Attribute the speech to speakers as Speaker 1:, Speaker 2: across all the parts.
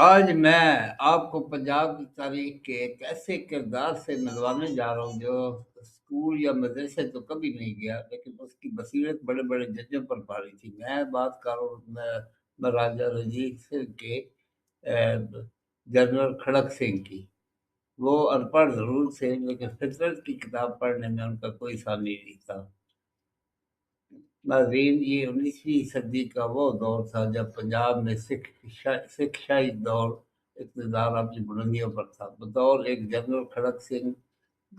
Speaker 1: آج میں آپ کو پنجاب کی تاریخ کے ایک ایسے کردار سے ملوانے جا رہا ہوں جو اسکول یا مدرسے تو کبھی نہیں گیا، لیکن اس کی بصیرت بڑے بڑے ججوں پر پڑی تھی۔ میں بات کر رہا ہوں مہاراجہ رنجیت سنگھ کے، جنرل کھڑک سنگھ کی۔ وہ ان پڑھ ضرور تھے لیکن فطرت کی کتاب پڑھنے میں ان کا کوئی ثانی نہیں تھا۔ ناظرین، یہ 19ویں صدی کا وہ دور تھا جب پنجاب میں سکھ شاہی دور اقتدار اپنی بلندیوں پر تھا۔ بطور ایک جنرل کھڑک سنگھ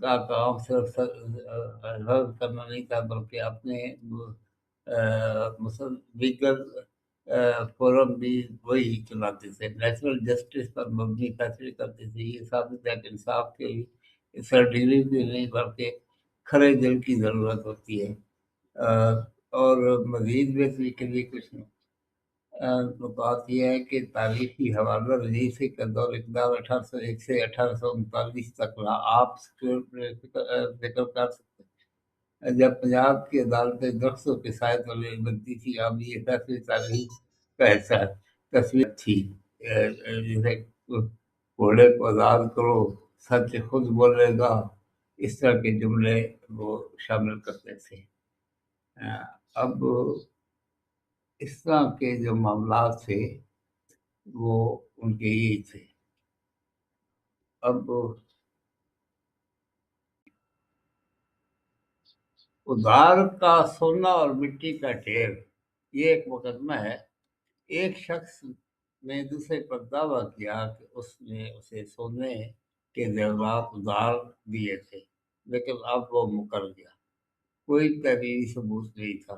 Speaker 1: کا کام صرف سرحد کرنا نہیں تھا، بلکہ اپنے لیگل فورم بھی وہی چلاتے تھے، نیچرل جسٹس پر مبنی فیصلے کرتے تھے۔ یہ ثابت ہے کہ انصاف کے لیے سرٹیفکیٹ بھی نہیں بلکہ کھرے دل کی ضرورت ہوتی ہے۔ اور مزید بہتری کے لیے کچھ بات یہ ہے کہ تاریخی حوالہ رنجیت سنگھ کا دور اقتدار 1801 سے 1839 تک رہا۔ آپ ذکر کر سکتے ہیں جب پنجاب کی عدالتیں درختوں کے سائے تلے بنتی تھی۔ اب یہ فیصلے تاریخ کا حصہ تصویر تھی، جیسے گھوڑے کو آزاد کرو، سچ خود بولے گا، اس طرح کے جملے وہ شامل کرتے تھے۔ اب اس طرح کے جو معاملات تھے وہ ان کے یہی تھے۔ اب ادھار کا سونا اور مٹی کا ڈھیر، یہ ایک مقدمہ ہے۔ ایک شخص نے دوسرے پر دعویٰ کیا کہ اس نے اسے سونے کے زیورات ادھار دیے تھے، لیکن اب وہ مکر گیا۔ کوئی تحریری ثبوت نہیں تھا۔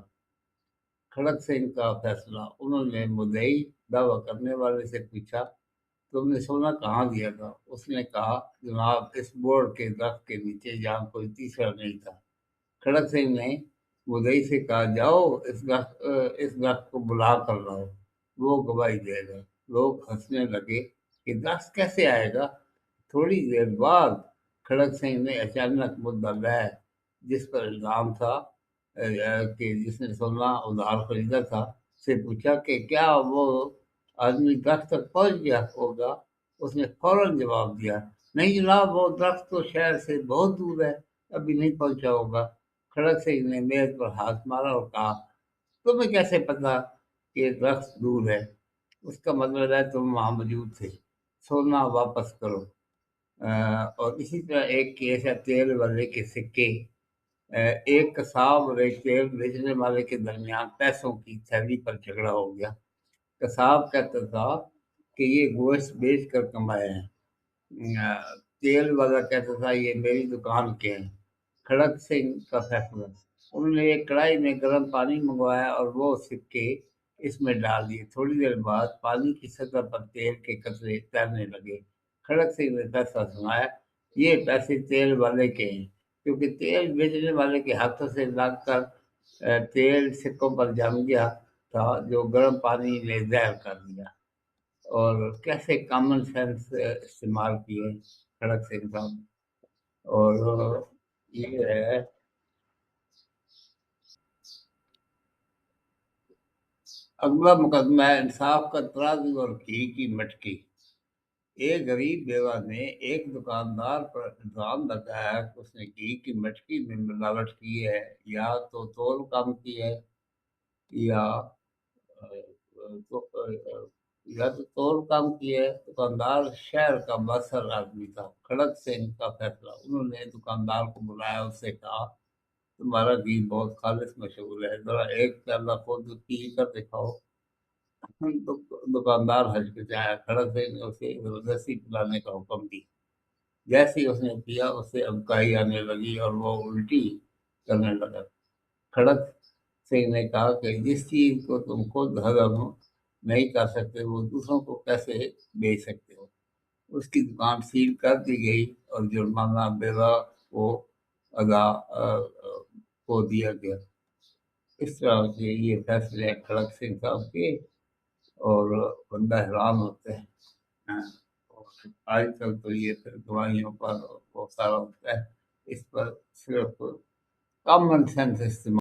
Speaker 1: کھڑک سنگھ کا فیصلہ۔ انہوں نے مدعی دعویٰ کرنے والے سے پوچھا، تم نے سونا کہاں دیا تھا؟ اس نے کہا، جناب، اس بورڈ کے درخت کے نیچے، جہاں کوئی تیسرا نہیں تھا۔ کھڑک سنگھ نے مدعی سے کہا، جاؤ اس درخت کو بلا کر لاؤ، وہ گواہی دے گا۔ لوگ ہنسنے لگے کہ درخت کیسے آئے گا؟ تھوڑی دیر بعد کھڑک سنگھ نے اچانک مدعا جس پر الزام تھا کہ جس نے سونا ادھار خریدا تھا سے پوچھا کہ کیا وہ آدمی درخت تک پہنچ گیا ہوگا؟ اس نے فوراً جواب دیا، نہیں جناب، وہ درخت تو شہر سے بہت دور ہے، ابھی نہیں پہنچا ہوگا۔ کھڑک سنگھ نے میز پر ہاتھ مارا اور کہا، تمہیں کیسے پتا کہ درخت دور ہے؟ اس کا مطلب ہے تم وہاں موجود تھے، سونا واپس کرو۔ اور اسی طرح ایک کیس ہے تیل والے کے سکے۔ ایک قصاب اور ایک تیل بیچنے والے کے درمیان پیسوں کی تھیلی پر جھگڑا ہو گیا۔ قصاب کہتا تھا کہ یہ گوشت بیچ کر کمائے ہیں، تیل والا کہتا تھا یہ میری دکان کے ہیں۔ کھڑک سنگھ کا فیصلہ۔ انہوں نے ایک کڑھائی میں گرم پانی منگوایا اور وہ سکے اس میں ڈال دیے۔ تھوڑی دیر بعد پانی کی سطح پر تیل کے قطرے تیرنے لگے۔ کھڑک سنگھ نے فیصلہ سنایا، یہ پیسے تیل والے کے ہیں، کیونکہ تیل بیچنے والے کے ہاتھوں سے لگ کر تیل سکوں پر جم گیا تھا جو گرم پانی نے زہر کر دیا۔ اور کیسے کامن سینس استعمال کیے کھڑک سنگھ صاحب۔ اور یہ ہے اگلا مقدمہ ہے انصاف کا ترازو اور گھی کی مٹکی۔ ایک غریب بیوہ نے ایک دکاندار پر الزام لگایا کہ اس نے گھی کی مٹکی میں ملاوٹ کی ہے، یا تو تول کم کی ہے یا تول کم کی ہے۔ دکاندار شہر کا بااثر آدمی تھا۔ کھڑک سنگھ کا فیصلہ۔ انہوں نے دکاندار کو بلایا، اس سے کہا، تمہارا گھی بہت خالص مشہور ہے، ذرا ایک پیالہ خود پی کر دکھاؤ۔ دکاندار ہچکچایا۔ کھڑک سنگھ نے اسے زبردستی پلانے کا حکم دیا۔ جیسے ہی اس نے پیا، اسے ابکائی آنے لگی اور وہ الٹی کرنے لگا۔ کھڑک سنگھ نے کہا کہ جس چیز کو تم خود ہضم نہیں کر سکتے وہ دوسروں کو کیسے بیچ سکتے ہو؟ اس کی دکان سیل کر دی گئی اور جرمانہ بیوہ کو دیا گیا۔ اس طرح سے یہ فیصلے ہیں کھڑک سنگھ صاحب کے، اور بندہ حیران ہوتا ہے۔ اور آج کل تو یہ پھر دوائیوں پر بہت سارا ہوتا ہے، اس پر صرف کامن سینس استعمال